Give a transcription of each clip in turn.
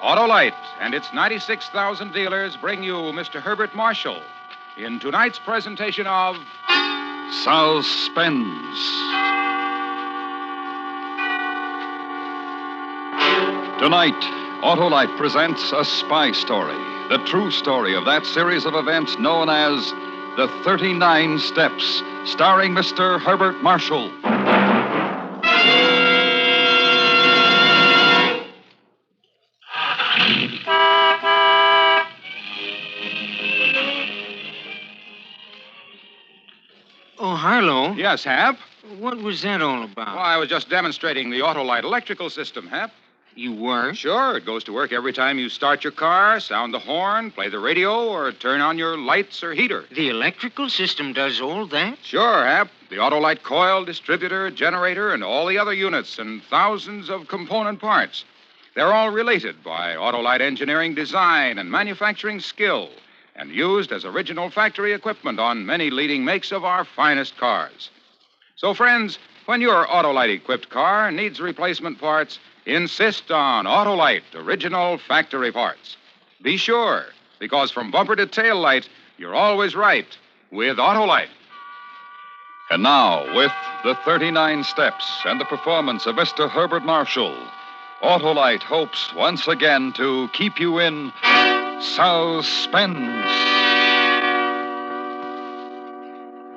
Autolite and its 96,000 dealers bring you Mr. Herbert Marshall in tonight's presentation of Suspense. Tonight, Autolite presents A Spy Story, the true story of that series of events known as The 39 Steps, starring Mr. Herbert Marshall. Oh, Harlow. Yes, Hap? What was that all about? Well, I was just demonstrating the Autolite electrical system, Hap. You were? Sure, it goes to work every time you start your car, sound the horn, play the radio, or turn on your lights or heater. The electrical system does all that? Sure, Hap. The Autolite coil, distributor, generator, and all the other units and thousands of component parts. They're all related by Autolite engineering design and manufacturing skill and used as original factory equipment on many leading makes of our finest cars. So, friends, when your Autolite-equipped car needs replacement parts, insist on Autolite original factory parts. Be sure, because from bumper to tail light, you're always right with Autolite. And now, with the 39 Steps and the performance of Mr. Herbert Marshall, Autolite hopes once again to keep you in suspense.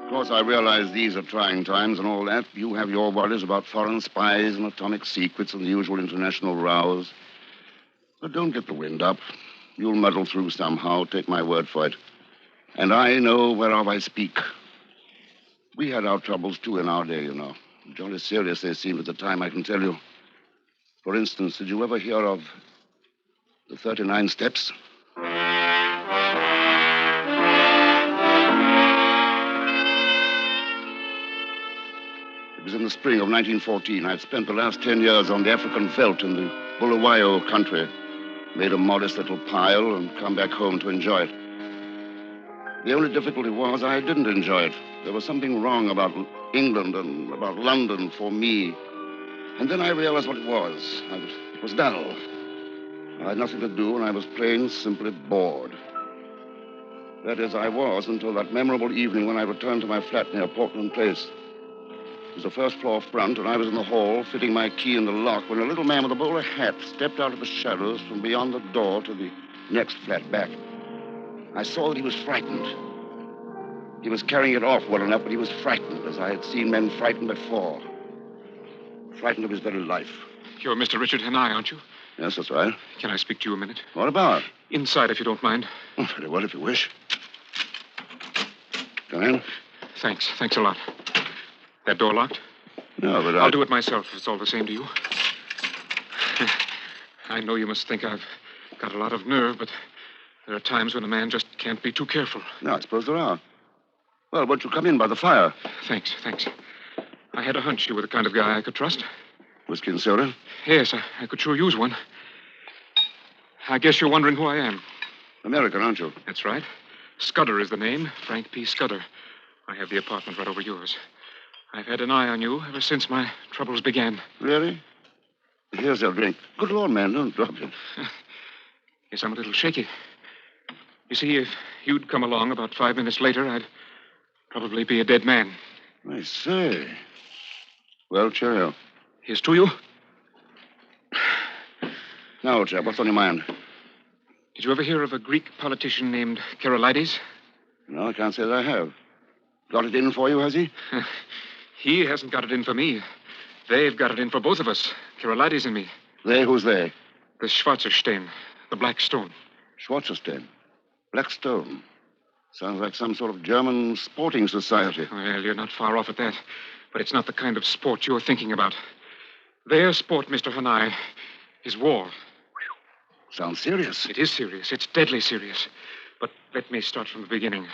Of course, I realize these are trying times and all that. You have your worries about foreign spies and atomic secrets and the usual international rows. But don't get the wind up. You'll muddle through somehow, take my word for it. And I know whereof I speak. We had our troubles, too, in our day, you know. Jolly serious they seemed at the time, I can tell you. For instance, did you ever hear of the 39 Steps? It was in the spring of 1914. I'd spent the last 10 years on the African veldt in the Bulawayo country. Made a modest little pile and come back home to enjoy it. The only difficulty was I didn't enjoy it. There was something wrong about England and about London for me. And then I realized what it was. It was dull. I had nothing to do, and I was plain, simply bored. That is, I was until that memorable evening when I returned to my flat near Portland Place. It was the first floor front, and I was in the hall, fitting my key in the lock, when a little man with a bowler hat stepped out of the shadows from beyond the door to the next flat back. I saw that he was frightened. He was carrying it off well enough, but he was frightened, as I had seen men frightened before. Frightened of his very life. You're Mr. Richard Hanai, aren't you? Yes, that's right. Can I speak to you a minute? What about? Inside, if you don't mind. Oh, very well, if you wish. Come in. Thanks a lot. That door locked? No, but I'll do it myself, if it's all the same to you. I know you must think I've got a lot of nerve, but there are times when a man just can't be too careful. No, I suppose there are. Well, won't you come in by the fire? Thanks. I had a hunch you were the kind of guy I could trust. Whiskey and soda? Yes, I could sure use one. I guess you're wondering who I am. American, aren't you? That's right. Scudder is the name, Frank P. Scudder. I have the apartment right over yours. I've had an eye on you ever since my troubles began. Really? Here's your drink. Good Lord, man, don't drop it. Yes, I'm a little shaky. You see, if you'd come along about 5 minutes later, I'd probably be a dead man. I say. Well, cheerio. Here's to you. Now, old chap, what's on your mind? Did you ever hear of a Greek politician named Karolides? No, I can't say that I have. Got it in for you, has he? He hasn't got it in for me. They've got it in for both of us, Karolides and me. They? Who's they? The Schwarzerstein, the Black Stone. Schwarzerstein. Black Stone. Sounds like some sort of German sporting society. Well, you're not far off at that. But it's not the kind of sport you're thinking about. Their sport, Mr. Hanai, is war. Sounds serious. It is serious. It's deadly serious. But let me start from the beginning.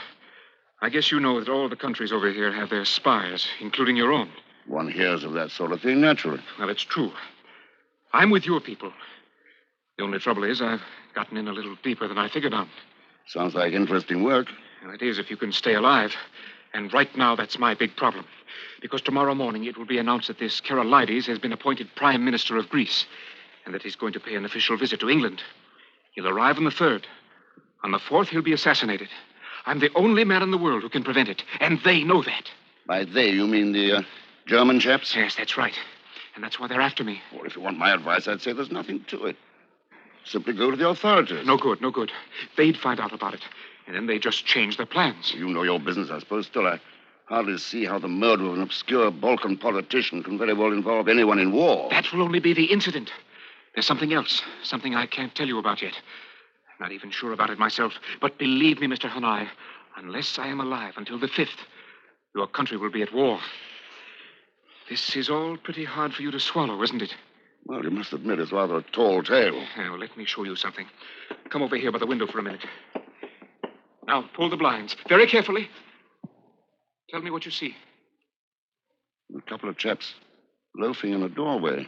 I guess you know that all the countries over here have their spies, including your own. One hears of that sort of thing naturally. Well, it's true. I'm with your people. The only trouble is I've gotten in a little deeper than I figured on. Sounds like interesting work. Well, it is if you can stay alive. And right now, that's my big problem. Because tomorrow morning it will be announced that this Karolides has been appointed Prime Minister of Greece, and that he's going to pay an official visit to England. He'll arrive on the 3rd. On the 4th, he'll be assassinated. I'm the only man in the world who can prevent it, and they know that. By they, you mean the German chaps? Yes, that's right. And that's why they're after me. Well, if you want my advice, I'd say there's nothing to it. Simply go to the authorities. No good, no good. They'd find out about it, and then they'd just change their plans. You know your business, I suppose. Still, I hardly see how the murder of an obscure Balkan politician can very well involve anyone in war. That will only be the incident. There's something else, something I can't tell you about yet. I'm not even sure about it myself. But believe me, Mr. Hanai, unless I am alive until the 5th, your country will be at war. This is all pretty hard for you to swallow, isn't it? Well, you must admit it's rather a tall tale. Well, let me show you something. Come over here by the window for a minute. Now, pull the blinds. Very carefully. Tell me what you see. A couple of chaps loafing in a doorway,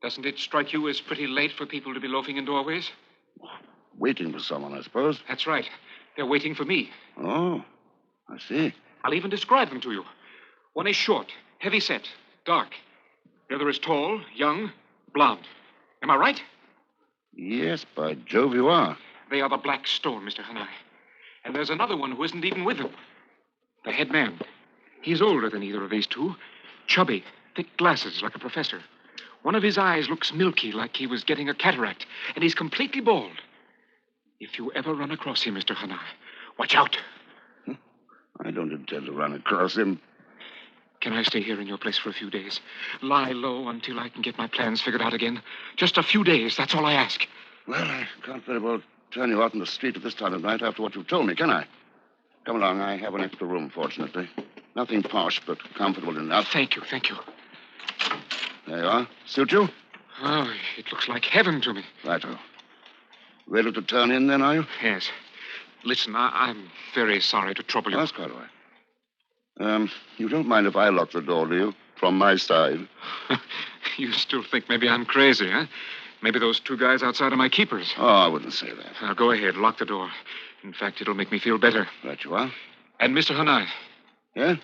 Doesn't it strike you as pretty late for people to be loafing in doorways? waiting for someone, I suppose. That's right. They're waiting for me. Oh, I see. I'll even describe them to you. One is short, heavy-set, dark. The other is tall, young, blonde. Am I right? Yes, by Jove, you are. They are the Black Stone, Mr. Hanai. And there's another one who isn't even with them. The head man. He's older than either of these two. Chubby, thick glasses like a professor. One of his eyes looks milky, like he was getting a cataract, and he's completely bald. If you ever run across him, Mr. Hanai, watch out. I don't intend to run across him. Can I stay here in your place for a few days? Lie low until I can get my plans figured out again? Just a few days, that's all I ask. Well, I can't very well turn you out in the street at this time of night after what you've told me, can I? Come along, I have an extra room, fortunately. Nothing posh, but comfortable enough. Thank you, thank you. There you are. Suit you? Oh, it looks like heaven to me. Righto. Ready to turn in, then, are you? Yes. Listen, I'm very sorry to trouble you. That's quite all right. You don't mind if I lock the door, do you? From my side. You still think maybe I'm crazy, huh? Maybe those two guys outside are my keepers. Oh, I wouldn't say that. Now, go ahead, lock the door. In fact, it'll make me feel better. Right you are. And, Mr. Hanai, Yeah?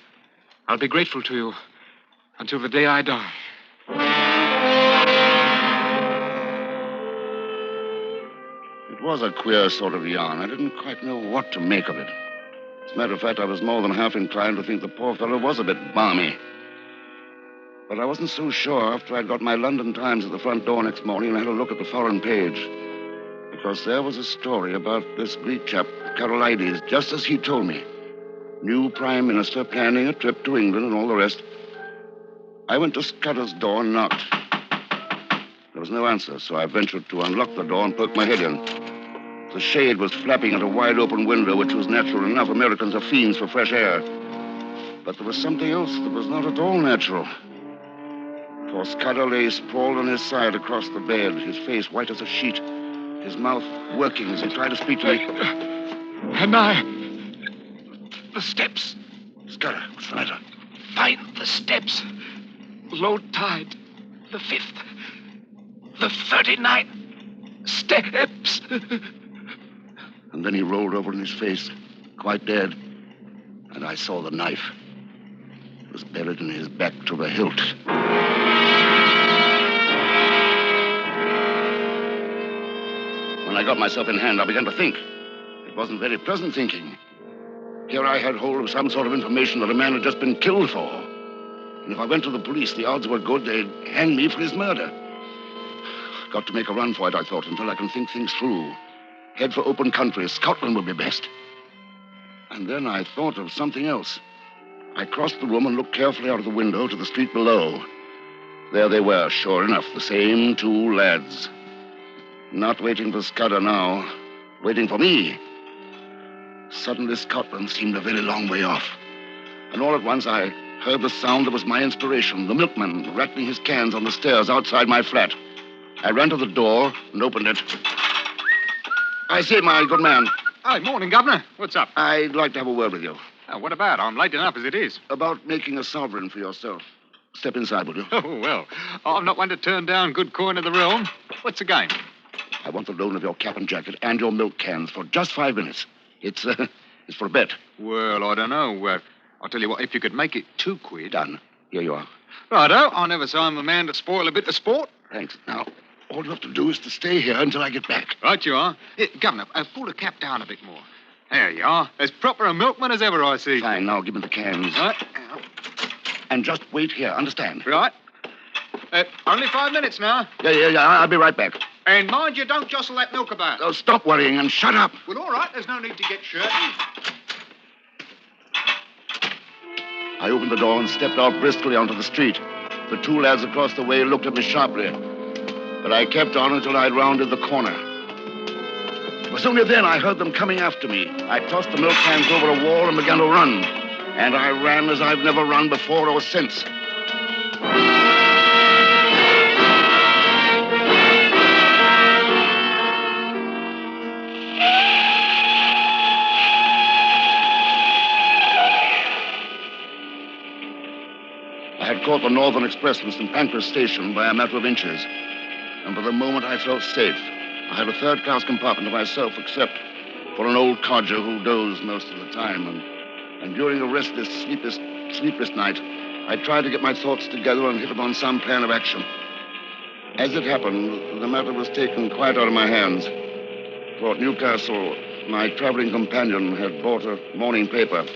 I'll be grateful to you until the day I die. It was a queer sort of yarn. I didn't quite know what to make of it. As a matter of fact, I was more than half inclined to think the poor fellow was a bit balmy. But I wasn't so sure after I'd got my London Times at the front door next morning and had a look at the foreign page. Because there was a story about this Greek chap, Karolides, just as he told me. New Prime Minister planning a trip to England and all the rest. I went to Scudder's door and knocked. There was no answer, so I ventured to unlock the door and poke my head in. The shade was flapping at a wide-open window, which was natural enough. Americans are fiends for fresh air. But there was something else that was not at all natural. For Scudder lay sprawled on his side across the bed, his face white as a sheet, his mouth working as he tried to speak to me. Hanai! The steps. Scudder, what's the matter? Find the steps. Low tide. The 5th. The 39 steps. And then he rolled over on his face, quite dead. And I saw the knife. It was buried in his back to the hilt. When I got myself in hand, I began to think. It wasn't very pleasant thinking. Here I had hold of some sort of information that a man had just been killed for. And if I went to the police, the odds were good they'd hang me for his murder. Got to make a run for it, I thought, until I can think things through. Head for open country. Scotland would be best. And then I thought of something else. I crossed the room and looked carefully out of the window to the street below. There they were, sure enough, the same two lads. Not waiting for Scudder now, waiting for me. Suddenly, Scotland seemed a very long way off. And all at once, I heard the sound that was my inspiration, the milkman rattling his cans on the stairs outside my flat. I ran to the door and opened it. I say, my good man, Hi, morning, Governor. What's up? I'd like to have a word with you. What about? I'm late enough as it is. About making a sovereign for yourself. Step inside, will you? Oh, well. I'm not one to turn down good coin of the realm. What's the game? I want the loan of your cap and jacket and your milk cans for just 5 minutes. It's for a bet. Well, I don't know. I'll tell you what, if you could make it £2. Done. Here you are. Righto. I never saw I'm the man to spoil a bit of sport. Thanks. Now, All you have to do is to stay here until I get back. Right you are. Governor, pull the cap down a bit more. There you are. As proper a milkman as ever, I see. Fine, now give me the cans. Right. And just wait here, understand? Right. Only 5 minutes now. Yeah, I'll be right back. And mind you don't jostle that milk about. Oh, stop worrying and shut up. Well, all right. There's no need to get shirty. I opened the door and stepped out briskly onto the street. The two lads across the way looked at me sharply. But I kept on until I'd rounded the corner. It was only then I heard them coming after me. I tossed the milk cans over a wall and began to run. And I ran as I've never run before or since. I had caught the Northern Express from St. Pancras Station by a matter of inches. And for the moment I felt safe. I had a third-class compartment to myself, except for an old codger who dozed most of the time. And during a restless, sleepless night, I tried to get my thoughts together and hit upon some plan of action. As it happened, the matter was taken quite out of my hands. For at Newcastle, my traveling companion had bought a morning paper.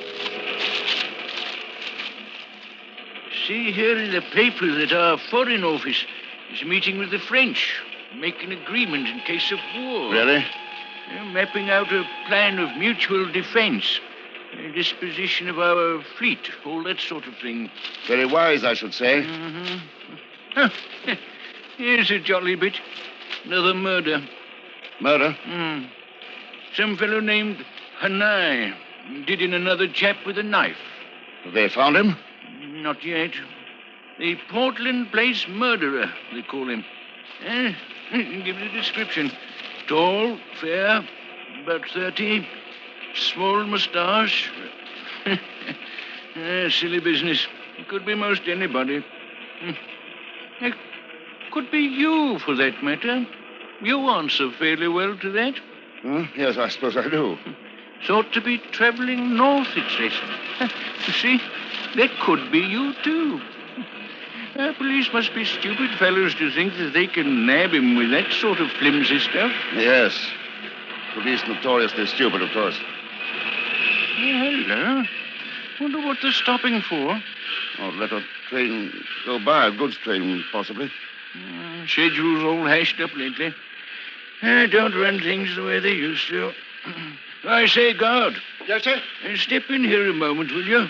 See here in the paper that our Foreign Office is meeting with the French, making agreement in case of war. Really? They're mapping out a plan of mutual defense, disposition of our fleet, all that sort of thing. Very wise, I should say. Mm-hmm. Oh, here's a jolly bit. Another murder. Murder? Some fellow named Hanai did in another chap with a knife. Have they found him? Not yet. The Portland Place murderer, they call him. Give the description. Tall, fair, about 30, small moustache. Silly business. It could be most anybody. It could be you, for that matter. You answer fairly well to that. Yes, I suppose I do. Thought to be traveling north, it says. You see, that could be you, too. Police must be stupid fellows to think that they can nab him with that sort of flimsy stuff. Yes. Police notoriously stupid, of course. Hello. Wonder what they're stopping for. Oh, let a train go by, a goods train, possibly. Schedule's all hashed up lately. Don't run things the way they used to. I say, guard. Yes, sir? Step in here a moment, will you?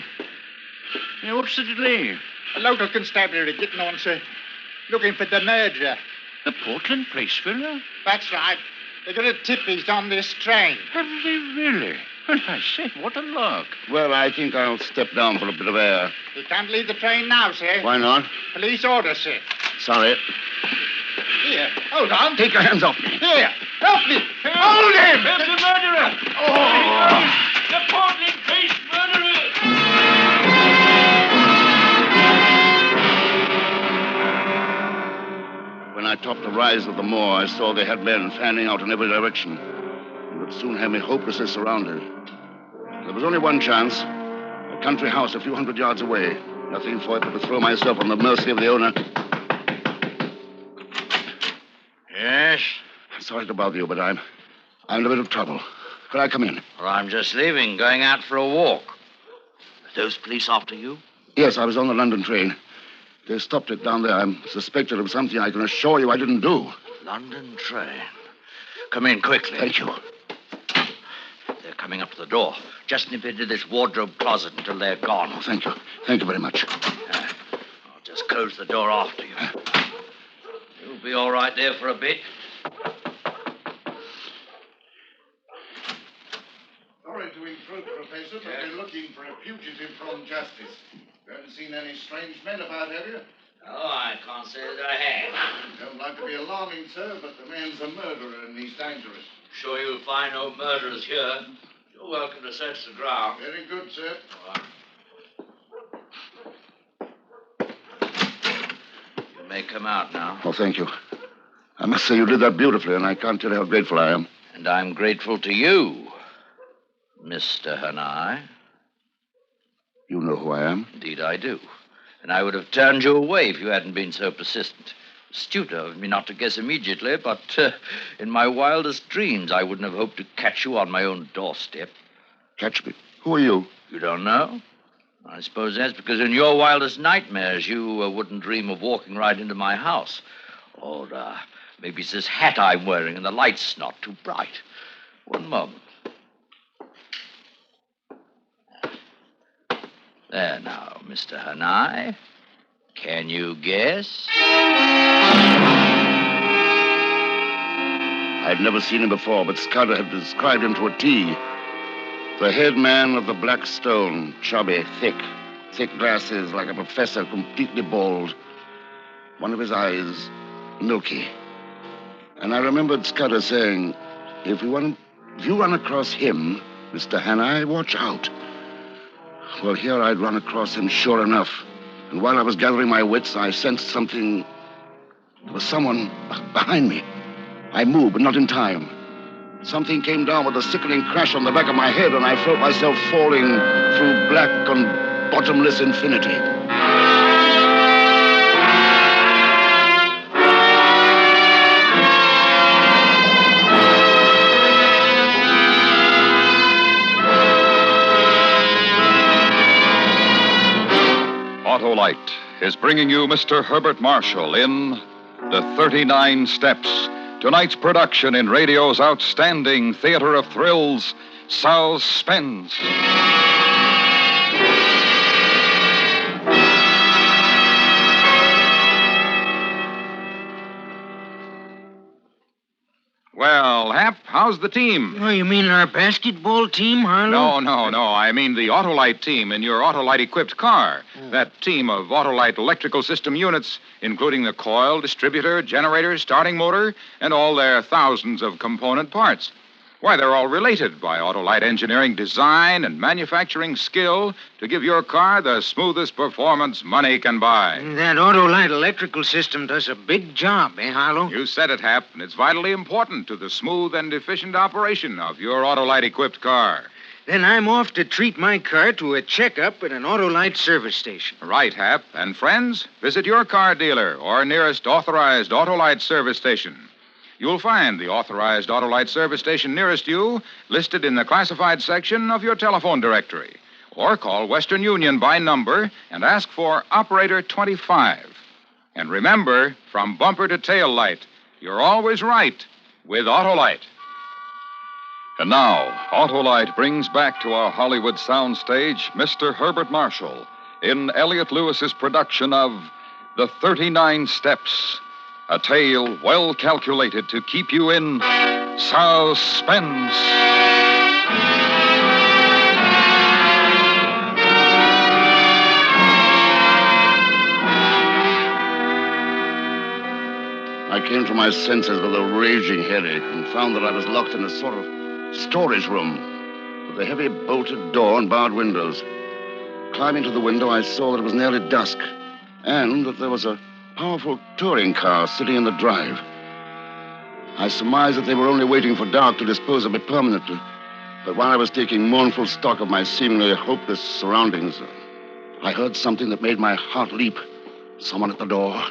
What's the delay? A local constabulary getting on, sir. Looking for the murderer. The Portland Place fellow? That's right. They got a tip he's on this train. Have they really? Well, I say, what a lark. Well, I think I'll step down for a bit of air. He can't leave the train now, sir. Why not? Police order, sir. Sorry. Here, hold on. Take your hands off me. Here, help me. Hold him! There's the murderer! Oh! The Portland Place murderer! When I topped the rise of the moor, I saw they had men fanning out in every direction. And would soon have me hopelessly surrounded. There was only one chance. A country house a few hundred yards away. Nothing for it but to throw myself on the mercy of the owner. Yes? Sorry to bother you, but I'm in a bit of trouble. Could I come in? Well, I'm just leaving, going out for a walk. Are those police after you? Yes, I was on the London train. They stopped it down there. I'm suspected of something I can assure you I didn't do. London train. Come in quickly. Thank you. They're coming up to the door. Just nip into this wardrobe closet until they're gone. Oh, thank you. Thank you very much. I'll just close the door after you. You'll be all right there for a bit. Sorry to intrude, Professor, but we're looking for a fugitive from justice. You haven't seen any strange men about, have you? Oh, I can't say that I have. Don't like to be alarming, sir, but the man's a murderer and he's dangerous. Sure you'll find no murderers here. You're welcome to search the ground. Very good, sir. All right. You may come out now. Oh, thank you. I must say you did that beautifully, and I can't tell you how grateful I am. And I'm grateful to you, Mr. Hanai. You know who I am? Indeed, I do. And I would have turned you away if you hadn't been so persistent. Astute of me not to guess immediately, but in my wildest dreams, I wouldn't have hoped to catch you on my own doorstep. Catch me? Who are you? You don't know? I suppose that's because in your wildest nightmares, you wouldn't dream of walking right into my house. Or maybe it's this hat I'm wearing and the light's not too bright. One moment. There now, Mr. Hanai. Can you guess? I'd never seen him before, but Scudder had described him to a T. The head man of the Black Stone, chubby, thick glasses like a professor, completely bald. One of his eyes, milky. And I remembered Scudder saying, if you run across him, Mr. Hanai, watch out. Well, here I'd run across him sure enough. And while I was gathering my wits, I sensed something. There was someone behind me. I moved, but not in time. Something came down with a sickening crash on the back of my head, and I felt myself falling through black and bottomless infinity. Autolite is bringing you Mr. Herbert Marshall in The 39 Steps, tonight's production in radio's outstanding theater of thrills, Suspense. Well, Hap, how's the team? Oh, you mean our basketball team, Harlow? No. I mean the Autolite team in your Autolite-equipped car. That team of Autolite electrical system units, including the coil, distributor, generator, starting motor, and all their thousands of component parts. Why, they're all related by Autolite engineering design and manufacturing skill to give your car the smoothest performance money can buy. That Autolite electrical system does a big job, eh, Harlow? You said it, Hap, and it's vitally important to the smooth and efficient operation of your Autolite-equipped car. Then I'm off to treat my car to a checkup at an Autolite service station. Right, Hap. And friends, visit your car dealer or nearest authorized Autolite service station. You'll find the authorized Autolite service station nearest you listed in the classified section of your telephone directory. Or call Western Union by number and ask for Operator 25. And remember, from bumper to tail light, you're always right with Autolite. And now, Autolite brings back to our Hollywood soundstage Mr. Herbert Marshall in Elliot Lewis's production of The 39 Steps, a tale well calculated to keep you in suspense. I came to my senses with a raging headache and found that I was locked in a sort of storage room with a heavy bolted door and barred windows. Climbing to the window, I saw that it was nearly dusk and that there was a powerful touring car sitting in the drive. I surmised that they were only waiting for dark to dispose of me permanently. But while I was taking mournful stock of my seemingly hopeless surroundings, I heard something that made my heart leap. Someone at the door.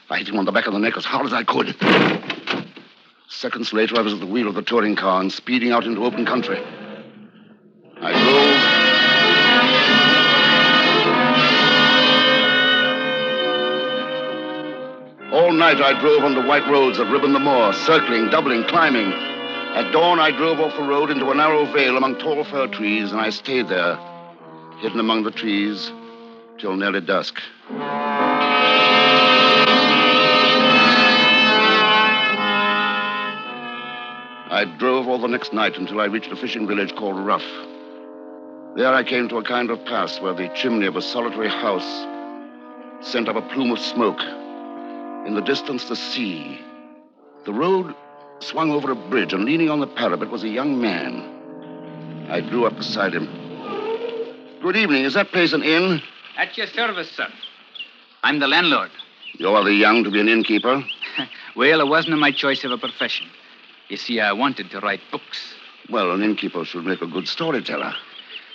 I hit him on the back of the neck as hard as I could. Seconds later, I was at the wheel of the touring car and speeding out into open country. I drove. All night, I drove on the white roads that ribbon the moor, circling, doubling, climbing. At dawn, I drove off the road into a narrow vale among tall fir trees, and I stayed there, hidden among the trees, till nearly dusk. I drove all the next night until I reached a fishing village called Ruff. There I came to a kind of pass where the chimney of a solitary house sent up a plume of smoke. In the distance, the sea. The road swung over a bridge, and leaning on the parapet was a young man. I drew up beside him. Good evening. Is that place an inn? At your service, sir. I'm the landlord. You are the young to be an innkeeper? Well, it wasn't my choice of a profession. You see, I wanted to write books. Well, an innkeeper should make a good storyteller.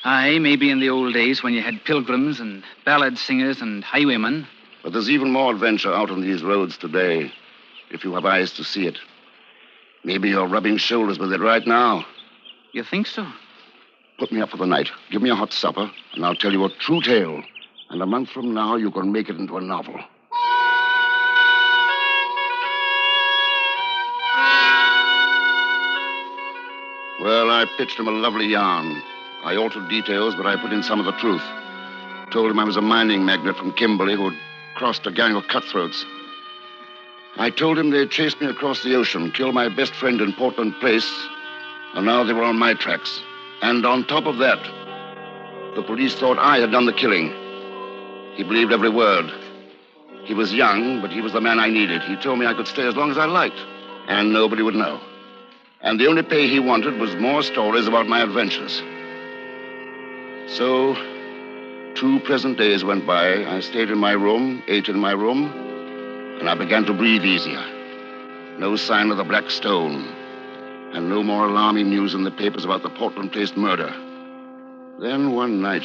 Aye, maybe in the old days when you had pilgrims and ballad singers and highwaymen. But there's even more adventure out on these roads today, if you have eyes to see it. Maybe you're rubbing shoulders with it right now. You think so? Put me up for the night. Give me a hot supper, and I'll tell you a true tale. And a month from now, you can make it into a novel. Well, I pitched him a lovely yarn. I altered details, but I put in some of the truth. Told him I was a mining magnate from Kimberley who had crossed a gang of cutthroats. I told him they'd chased me across the ocean, killed my best friend in Portland Place, and now they were on my tracks. And on top of that, the police thought I had done the killing. He believed every word. He was young, but he was the man I needed. He told me I could stay as long as I liked, and nobody would know. And the only pay he wanted was more stories about my adventures. So, 2 pleasant days went by. I stayed in my room, ate in my room, and I began to breathe easier. No sign of the Black Stone, and no more alarming news in the papers about the Portland Place murder. Then one night...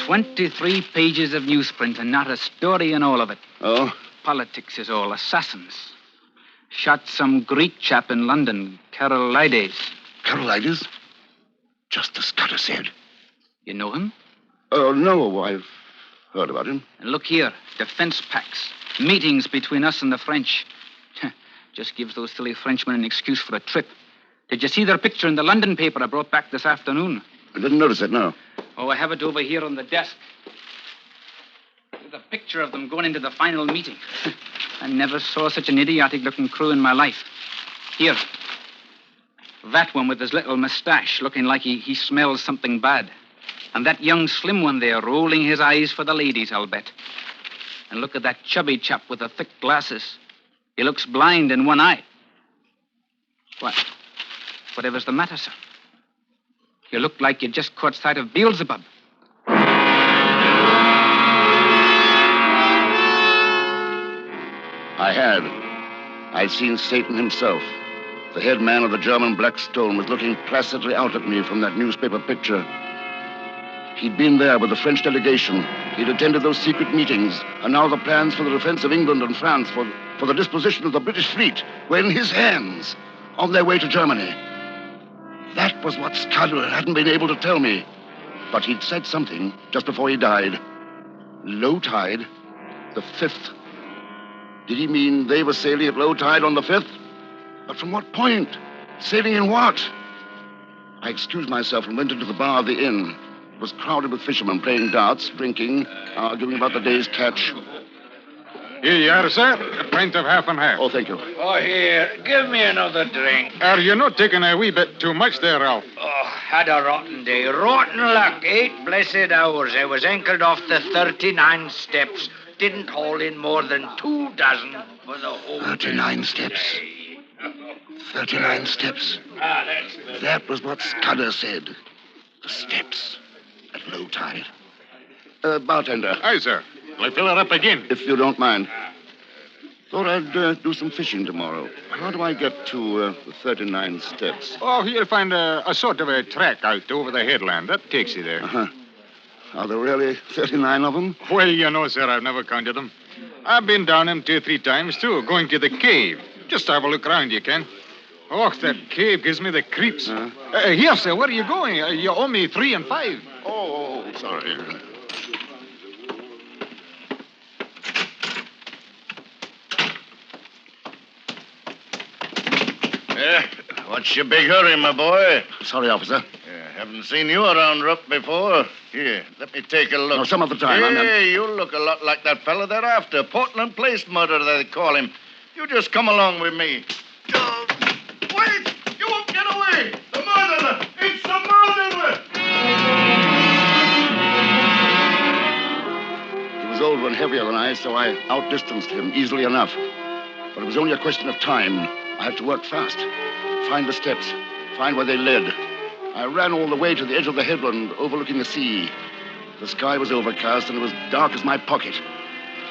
23 pages of newsprint and not a story in all of it. Oh? Politics is all. Assassins. Shot some Greek chap in London, Karolides. Karolides? Just as Scudder said. You know him? Oh, no, I've heard about him. And look here, defense packs. Meetings between us and the French. Just gives those silly Frenchmen an excuse for a trip. Did you see their picture in the London paper I brought back this afternoon? I didn't notice it, no. Oh, I have it over here on the desk. There's a picture of them going into the final meeting. I never saw such an idiotic-looking crew in my life. Here. That one with his little mustache, looking like he smells something bad. And that young slim one there, rolling his eyes for the ladies, I'll bet. And look at that chubby chap with the thick glasses. He looks blind in one eye. What? Whatever's the matter, sir? You look like you just caught sight of Beelzebub. I had. I'd seen Satan himself. The head man of the German Black Stone was looking placidly out at me from that newspaper picture. He'd been there with the French delegation. He'd attended those secret meetings. And now the plans for the defense of England and France, for the disposition of the British fleet, were in his hands, on their way to Germany. That was what Scudder hadn't been able to tell me. But he'd said something just before he died. Low tide, the 5th. Did he mean they were sailing at low tide on the 5th? But from what point? Sailing in what? I excused myself and went into the bar of the inn. It was crowded with fishermen playing darts, drinking, arguing about the day's catch. Here you are, sir. A pint of half and half. Oh, thank you. Oh, here, give me another drink. Are you not taking a wee bit too much there, Ralph? Oh, had a rotten day. Rotten luck. 8 blessed hours. I was anchored off the 39 steps. Didn't haul in more than 2 dozen for the whole 39 steps. 39 steps. That was what Scudder said. The steps at low tide. Bartender. Aye, sir. Will I fill it up again? If you don't mind. Thought I'd do some fishing tomorrow. How do I get to the 39 steps? Oh, you'll find a sort of a track out over the headland. That takes you there. Uh-huh. Are there really 39 of them? Well, you know, sir, I've never counted them. I've been down them 2 or 3 times, too, going to the cave. Just have a look around, you can. Oh, that cave gives me the creeps. Here, sir, where are you going? You owe me 3 and 5. Oh, sorry. What's your big hurry, my boy? Sorry, officer. Haven't seen you around Rupp before. Here, let me take a look. No, some other time. Hey, you look a lot like that fella they're after. Portland Place murder, they call him. You just come along with me. Wait! You won't get away! The murderer! It's the murderer! He was older and heavier than I, so I outdistanced him easily enough. But it was only a question of time. I had to work fast. Find the steps. Find where they led. I ran all the way to the edge of the headland, overlooking the sea. The sky was overcast, and it was dark as my pocket.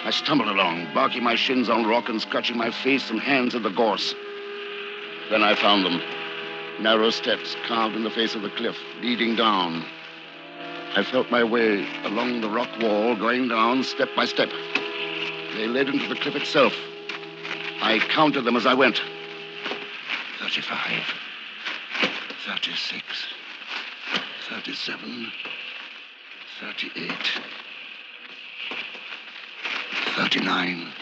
I stumbled along, barking my shins on rock and scratching my face and hands in the gorse. Then I found them. Narrow steps carved in the face of the cliff, leading down. I felt my way along the rock wall, going down step by step. They led into the cliff itself. I counted them as I went. 35, 36, 37, 38, 39.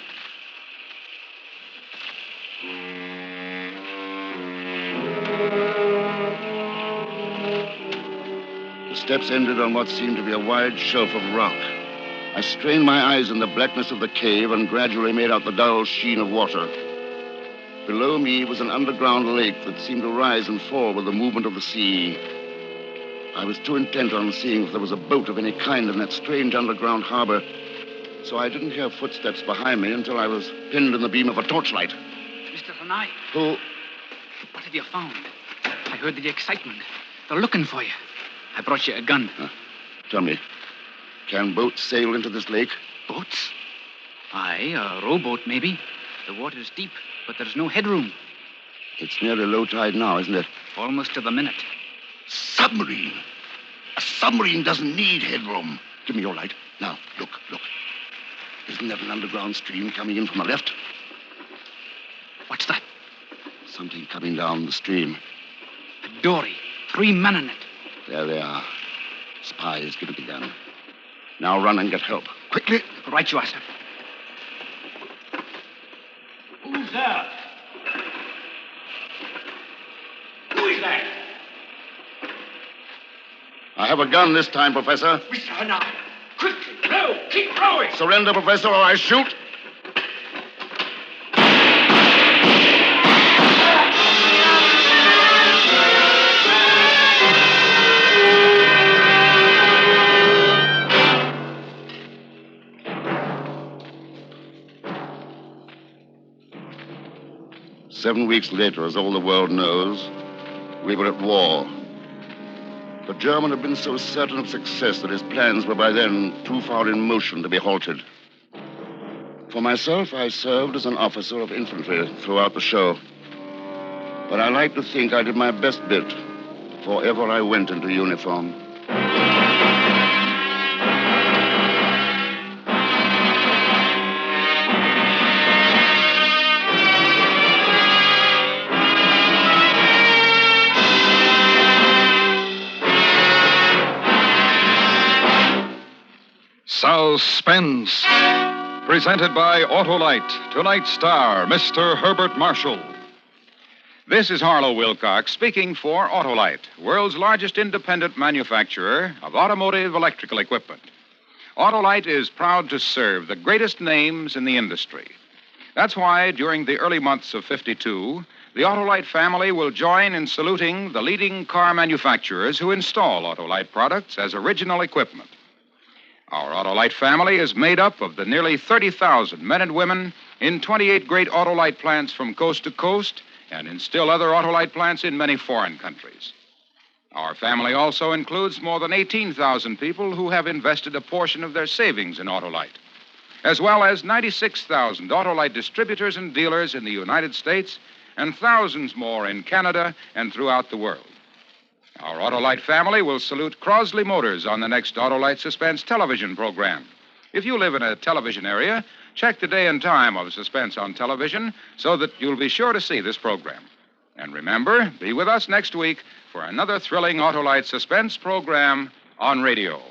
The steps ended on what seemed to be a wide shelf of rock. I strained my eyes in the blackness of the cave and gradually made out the dull sheen of water. Below me was an underground lake that seemed to rise and fall with the movement of the sea. I was too intent on seeing if there was a boat of any kind in that strange underground harbor, so I didn't hear footsteps behind me until I was pinned in the beam of a torchlight. Mr. Hanai. Who? What have you found? I heard the excitement. They're looking for you. I brought you a gun. Tell me, can boats sail into this lake? Boats? Aye, a rowboat, maybe. The water's deep, but there's no headroom. It's nearly low tide now, isn't it? Almost to the minute. Submarine. A submarine doesn't need headroom. Give me your light. Now, look. Isn't that an underground stream coming in from the left? What's that? Something coming down the stream. A dory. 3 men in it. There they are. Spies, give it the gun. Now run and get help. Quickly. Right you are, sir. Who's there? Who is that? I have a gun this time, Professor. Mr. Hanai. Quickly, row. Keep rowing. Surrender, Professor, or I shoot. Seven weeks later, as all the world knows, we were at war. The German had been so certain of success that his plans were by then too far in motion to be halted. For myself, I served as an officer of infantry throughout the show. But I like to think I did my best bit before ever I went into uniform. Suspense. Presented by Autolite. Tonight's star, Mr. Herbert Marshall. This is Harlow Wilcox speaking for Autolite, world's largest independent manufacturer of automotive electrical equipment. Autolite is proud to serve the greatest names in the industry. That's why during the early months of '52, the Autolite family will join in saluting the leading car manufacturers who install Autolite products as original equipment. Our Autolite family is made up of the nearly 30,000 men and women in 28 great Autolite plants from coast to coast and in still other Autolite plants in many foreign countries. Our family also includes more than 18,000 people who have invested a portion of their savings in Autolite, as well as 96,000 Autolite distributors and dealers in the United States and thousands more in Canada and throughout the world. Our Autolite family will salute Crosley Motors on the next Autolite Suspense television program. If you live in a television area, check the day and time of Suspense on television so that you'll be sure to see this program. And remember, be with us next week for another thrilling Autolite Suspense program on radio.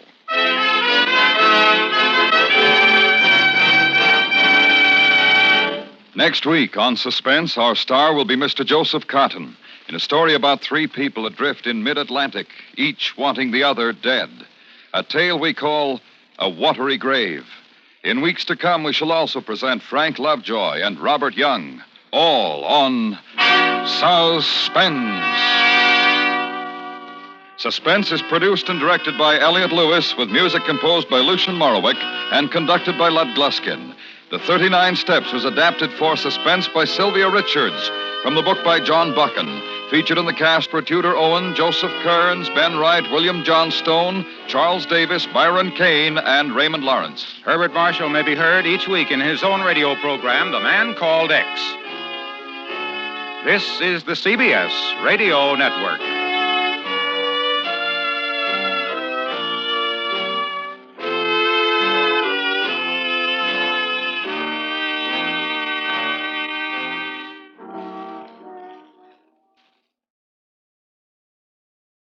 Next week on Suspense, our star will be Mr. Joseph Cotton in a story about 3 people adrift in mid-Atlantic, each wanting the other dead. A tale we call A Watery Grave. In weeks to come, we shall also present Frank Lovejoy and Robert Young, all on Suspense. Suspense is produced and directed by Elliot Lewis, with music composed by Lucian Morowick and conducted by Lud Gluskin. The 39 Steps was adapted for Suspense by Sylvia Richards from the book by John Buchan. Featured in the cast were Tudor Owen, Joseph Kearns, Ben Wright, William Johnstone, Charles Davis, Byron Kane, and Raymond Lawrence. Herbert Marshall may be heard each week in his own radio program, The Man Called X. This is the CBS Radio Network.